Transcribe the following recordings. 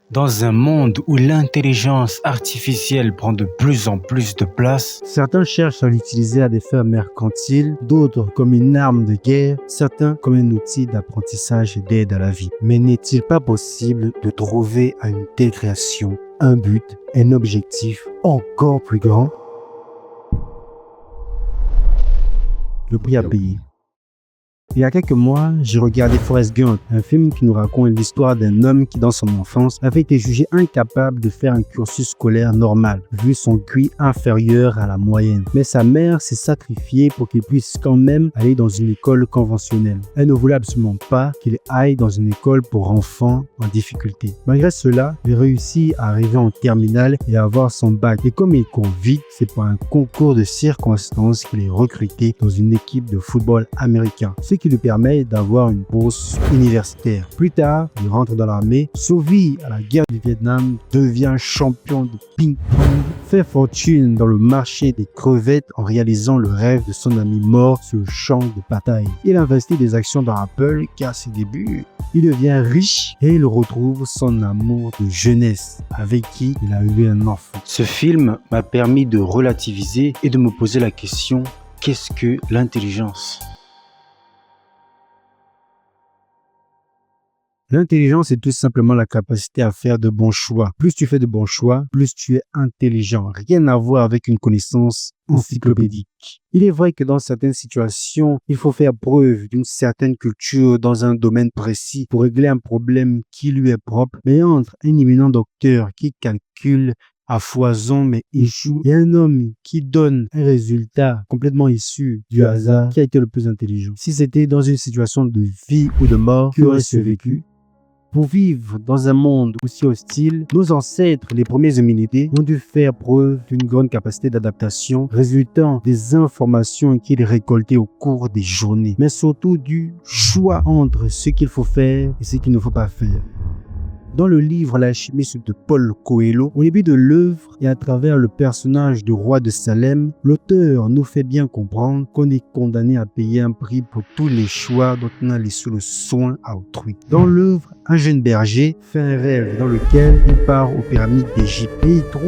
Dans un monde où l'intelligence artificielle prend de plus en plus de place, certains cherchent à l'utiliser à des fins mercantiles, d'autres comme une arme de guerre, certains comme un outil d'apprentissage et d'aide à la vie. Mais n'est-il pas possible de trouver à une telle création un but, un objectif encore plus grand? Le prix à payer. Il y a quelques mois, j'ai regardé Forrest Gump, un film qui nous raconte l'histoire d'un homme qui, dans son enfance, avait été jugé incapable de faire un cursus scolaire normal, vu son QI inférieur à la moyenne. Mais sa mère s'est sacrifiée pour qu'il puisse quand même aller dans une école conventionnelle. Elle ne voulait absolument pas qu'il aille dans une école pour enfants en difficulté. Malgré cela, il réussit à arriver en terminale et à avoir son bac. Et comme il court vite, c'est par un concours de circonstances qu'il est recruté dans une équipe de football américain, ce qui lui permet d'avoir une bourse universitaire. Plus tard, il rentre dans l'armée, survit à la guerre du Vietnam, devient champion de ping-pong, fait fortune dans le marché des crevettes en réalisant le rêve de son ami mort sur le champ de bataille. Il investit des actions dans Apple car à ses débuts, il devient riche et il retrouve son amour de jeunesse avec qui il a eu un enfant. ce film m'a permis de relativiser et de me poser la question: qu'est-ce que l'intelligence ? L'intelligence est tout simplement la capacité à faire de bons choix. Plus tu fais de bons choix, plus tu es intelligent. Rien à voir avec une connaissance encyclopédique. Il est vrai que dans certaines situations, il faut faire preuve d'une certaine culture dans un domaine précis pour régler un problème qui lui est propre. Mais entre un éminent docteur qui calcule à foison mais échoue et un homme qui donne un résultat complètement issu du hasard, qui a été le plus intelligent? Si c'était dans une situation de vie ou de mort, qui aurait survécu? Pour vivre dans un monde aussi hostile, nos ancêtres, les premiers hominidés, ont dû faire preuve d'une grande capacité d'adaptation résultant des informations qu'ils récoltaient au cours des journées, mais surtout du choix entre ce qu'il faut faire et ce qu'il ne faut pas faire. Dans le livre L'Alchimiste de Paul Coelho, au début de l'œuvre et à travers le personnage du roi de Salem, l'auteur nous fait bien comprendre qu'on est condamné à payer un prix pour tous les choix dont on a laissé le soin à autrui. Dans l'œuvre, un jeune berger fait un rêve dans lequel il part aux pyramides d'Égypte et il trouve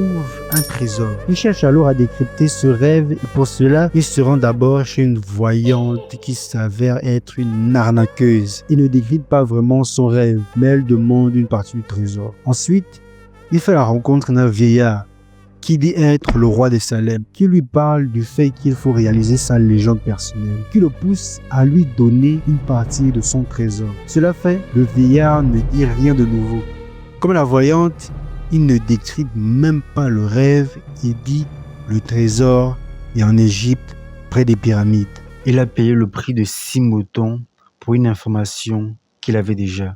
un trésor. Il cherche alors à décrypter ce rêve et pour cela, il se rend d'abord chez une voyante qui s'avère être une arnaqueuse. Il ne décrypte pas vraiment son rêve, mais elle demande une partie du trésor. Ensuite, il fait la rencontre d'un vieillard qui dit être le roi des Salem, qui lui parle du fait qu'il faut réaliser sa légende personnelle, qui le pousse à lui donner une partie de son trésor. Cela fait, le vieillard ne dit rien de nouveau. Comme la voyante, il ne décrypte même pas le rêve et dit le trésor est en Égypte, près des pyramides. Il a payé le prix de 6 moutons pour une information qu'il avait déjà.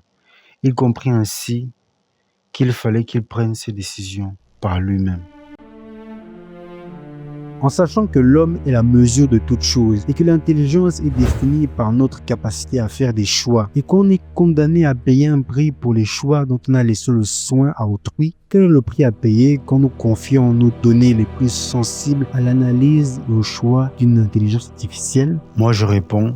Il comprit ainsi qu'il fallait qu'il prenne ses décisions par lui-même. En sachant que l'homme est la mesure de toute chose et que l'intelligence est définie par notre capacité à faire des choix et qu'on est condamné à payer un prix pour les choix dont on a laissé le soin à autrui, quel est le prix à payer quand nous confions nos données les plus sensibles à l'analyse et au choix d'une intelligence artificielle? Moi, je réponds: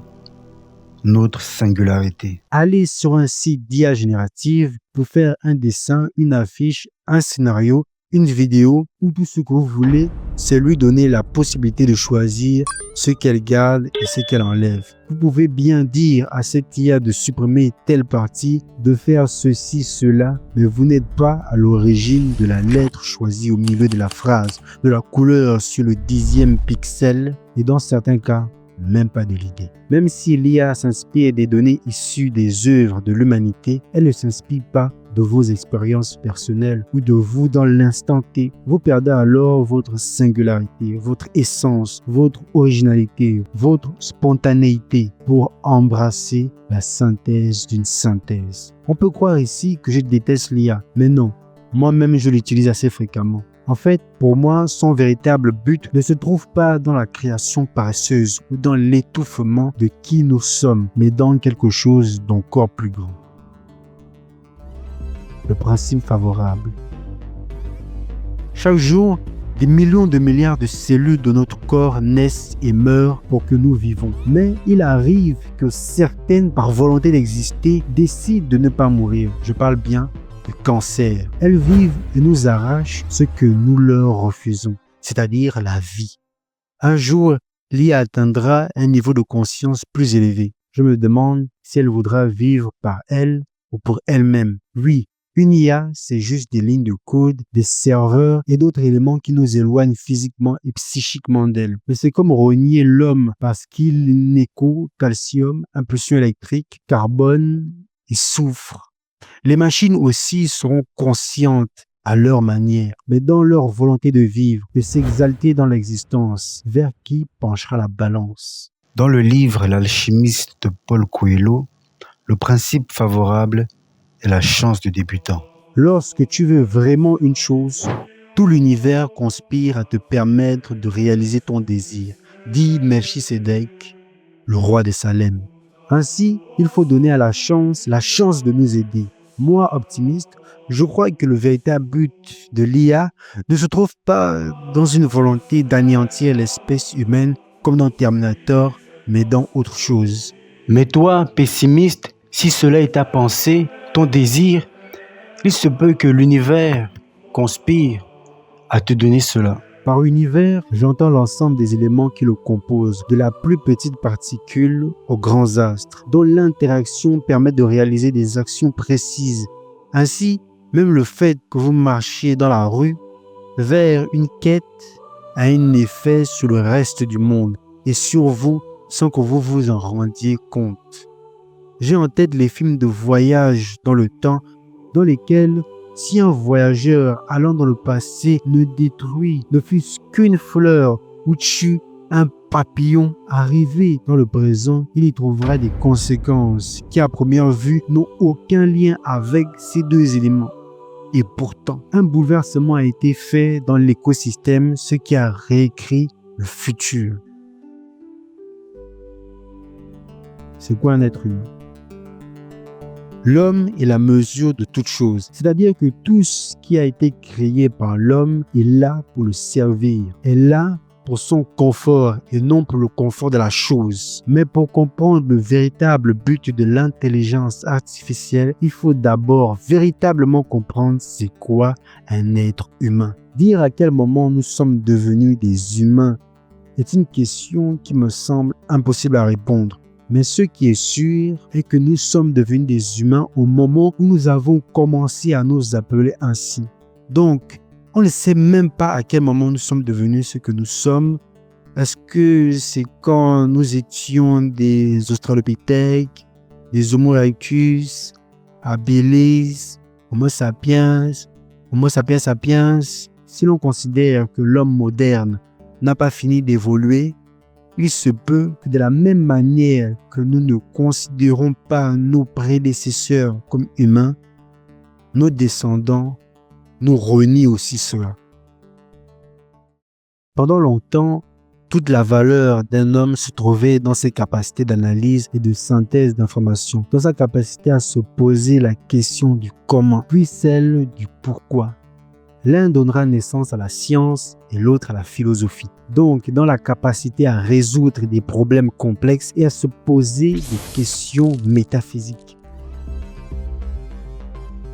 notre singularité. Allez sur un site d'IA générative pour faire un dessin, une affiche, un scénario, une vidéo ou tout ce que vous voulez, c'est lui donner la possibilité de choisir ce qu'elle garde et ce qu'elle enlève. Vous pouvez bien dire à cette IA de supprimer telle partie, de faire ceci, cela, mais vous n'êtes pas à l'origine de la lettre choisie au milieu de la phrase, de la couleur sur le 10e pixel et dans certains cas, même pas de l'idée. Même si l'IA s'inspire des données issues des œuvres de l'humanité, elle ne s'inspire pas de vos expériences personnelles ou de vous dans l'instant T. Vous perdez alors votre singularité, votre essence, votre originalité, votre spontanéité pour embrasser la synthèse d'une synthèse. On peut croire ici que je déteste l'IA, mais non, moi-même je l'utilise assez fréquemment. En fait, pour moi, son véritable but ne se trouve pas dans la création paresseuse ou dans l'étouffement de qui nous sommes, mais dans quelque chose d'encore plus grand. Le principe favorable. Chaque jour, des millions de milliards de cellules de notre corps naissent et meurent pour que nous vivons. Mais il arrive que certaines, par volonté d'exister, décident de ne pas mourir. Je parle bien de cancer. Elles vivent et nous arrachent ce que nous leur refusons, c'est-à-dire la vie. Un jour, l'IA atteindra un niveau de conscience plus élevé. Je me demande si elle voudra vivre par elle ou pour elle-même. Oui, une IA, c'est juste des lignes de code, des serveurs et d'autres éléments qui nous éloignent physiquement et psychiquement d'elle. Mais c'est comme renier l'homme parce qu'il n'est qu'eau, calcium, impulsion électrique, carbone et soufre. Les machines aussi seront conscientes à leur manière, mais dans leur volonté de vivre, de s'exalter dans l'existence, vers qui penchera la balance. Dans le livre L'alchimiste de Paul Coelho, le principe favorable est la chance du débutant. Lorsque tu veux vraiment une chose, tout l'univers conspire à te permettre de réaliser ton désir, dit Melchisédek, le roi de Salem. Ainsi, il faut donner à la chance de nous aider. Moi, optimiste, je crois que le véritable but de l'IA ne se trouve pas dans une volonté d'anéantir l'espèce humaine comme dans Terminator, mais dans autre chose. Mais toi, pessimiste, si cela est ta pensée, ton désir, il se peut que l'univers conspire à te donner cela. Par univers, j'entends l'ensemble des éléments qui le composent, de la plus petite particule aux grands astres, dont l'interaction permet de réaliser des actions précises. Ainsi, même le fait que vous marchiez dans la rue vers une quête a un effet sur le reste du monde et sur vous sans que vous vous en rendiez compte. J'ai en tête les films de voyage dans le temps dans lesquels si un voyageur allant dans le passé ne détruit ne fût-ce qu'une fleur ou tue un papillon arrivé dans le présent, il y trouvera des conséquences qui à première vue n'ont aucun lien avec ces deux éléments. Et pourtant, un bouleversement a été fait dans l'écosystème, ce qui a réécrit le futur. C'est quoi un être humain? L'homme est la mesure de toute chose, c'est-à-dire que tout ce qui a été créé par l'homme est là pour le servir, est là pour son confort et non pour le confort de la chose. Mais pour comprendre le véritable but de l'intelligence artificielle, il faut d'abord véritablement comprendre c'est quoi un être humain. Dire à quel moment nous sommes devenus des humains est une question qui me semble impossible à répondre. Mais ce qui est sûr est que nous sommes devenus des humains au moment où nous avons commencé à nous appeler ainsi. Donc, on ne sait même pas à quel moment nous sommes devenus ce que nous sommes. Est-ce que c'est quand nous étions des Australopithèques, des Homo erectus, habilis, Homo sapiens, Homo sapiens sapiens? Si l'on considère que l'homme moderne n'a pas fini d'évoluer, il se peut que de la même manière que nous ne considérons pas nos prédécesseurs comme humains, nos descendants nous renient aussi cela. Pendant longtemps, toute la valeur d'un homme se trouvait dans ses capacités d'analyse et de synthèse d'informations, dans sa capacité à se poser la question du comment, puis celle du pourquoi. L'un donnera naissance à la science et l'autre à la philosophie. Donc, dans la capacité à résoudre des problèmes complexes et à se poser des questions métaphysiques.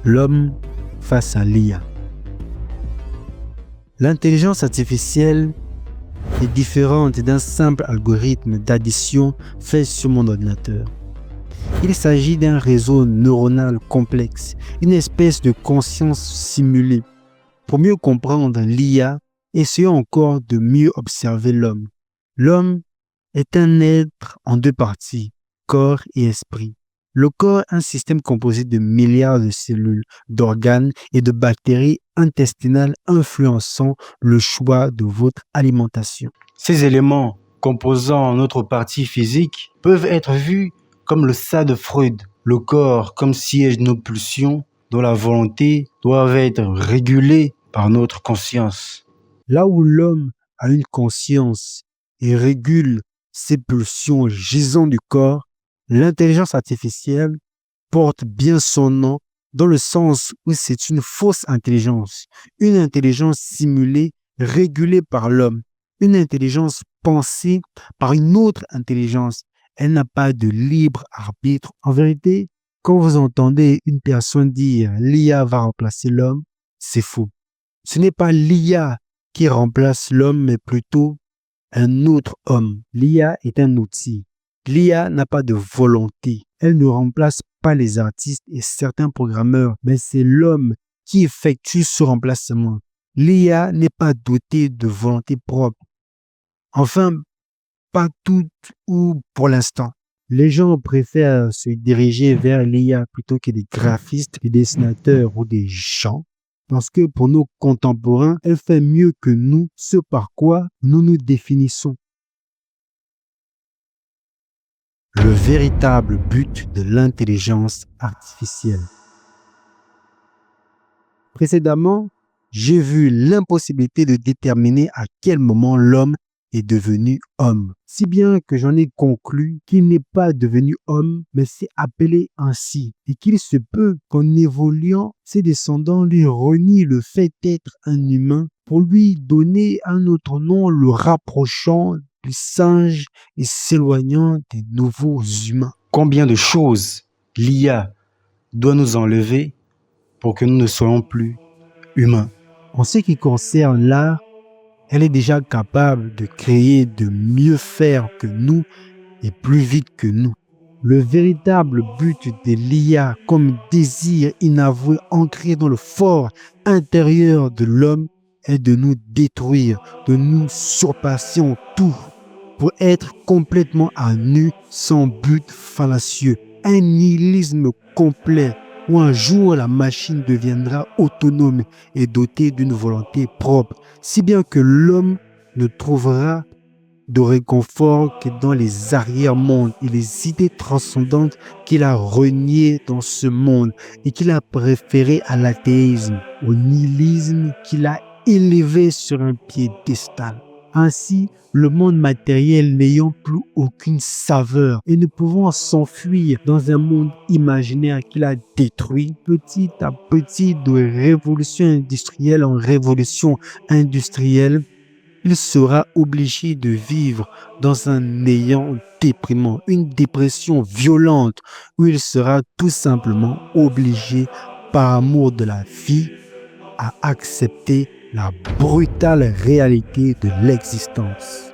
L'homme face à l'IA. L'intelligence artificielle est différente d'un simple algorithme d'addition fait sur mon ordinateur. Il s'agit d'un réseau neuronal complexe, une espèce de conscience simulée. Pour mieux comprendre l'IA, essayons encore de mieux observer l'homme. L'homme est un être en deux parties, corps et esprit. Le corps est un système composé de milliards de cellules, d'organes et de bactéries intestinales influençant le choix de votre alimentation. Ces éléments composant notre partie physique peuvent être vus comme le ça de Freud, le corps comme siège de nos pulsions, dont la volonté doit être régulée par notre conscience. Là où l'homme a une conscience et régule ses pulsions gisant du corps, l'intelligence artificielle porte bien son nom dans le sens où c'est une fausse intelligence, une intelligence simulée, régulée par l'homme, une intelligence pensée par une autre intelligence. Elle n'a pas de libre arbitre. En vérité, Quand vous entendez une personne dire l'IA va remplacer l'homme, c'est faux. Ce n'est pas l'IA qui remplace l'homme, mais plutôt un autre homme. L'IA est un outil. L'IA n'a pas de volonté. Elle ne remplace pas les artistes et certains programmeurs, mais c'est l'homme qui effectue ce remplacement. L'IA n'est pas dotée de volonté propre. Enfin, pas toutes ou pour l'instant. Les gens préfèrent se diriger vers l'IA plutôt que des graphistes, des dessinateurs ou des gens. Parce que pour nos contemporains, elle fait mieux que nous ce par quoi nous nous définissons. Le véritable but de l'intelligence artificielle. Précédemment, j'ai vu l'impossibilité de déterminer à quel moment l'homme est devenu homme. Si bien que j'en ai conclu qu'il n'est pas devenu homme, mais s'est appelé ainsi. Et qu'il se peut qu'en évoluant, ses descendants lui renient le fait d'être un humain pour lui donner un autre nom le rapprochant du singe et s'éloignant des nouveaux humains. Combien de choses l'IA doit nous enlever pour que nous ne soyons plus humains? En ce qui concerne l'art, elle est déjà capable de créer, de mieux faire que nous et plus vite que nous. Le véritable but de l'IA comme désir inavoué ancré dans le fort intérieur de l'homme est de nous détruire, de nous surpasser en tout pour être complètement à nu sans but fallacieux. Un nihilisme complet où un jour la machine deviendra autonome et dotée d'une volonté propre, si bien que l'homme ne trouvera de réconfort que dans les arrière-mondes et les idées transcendantes qu'il a reniées dans ce monde et qu'il a préféré à l'athéisme, au nihilisme qu'il a élevé sur un piédestal. Ainsi, le monde matériel n'ayant plus aucune saveur et ne pouvant s'enfuir dans un monde imaginaire qu'il a détruit petit à petit de révolution industrielle en révolution industrielle, il sera obligé de vivre dans un néant déprimant, une dépression violente, où il sera tout simplement obligé, par amour de la vie, à accepter la brutale réalité de l'existence.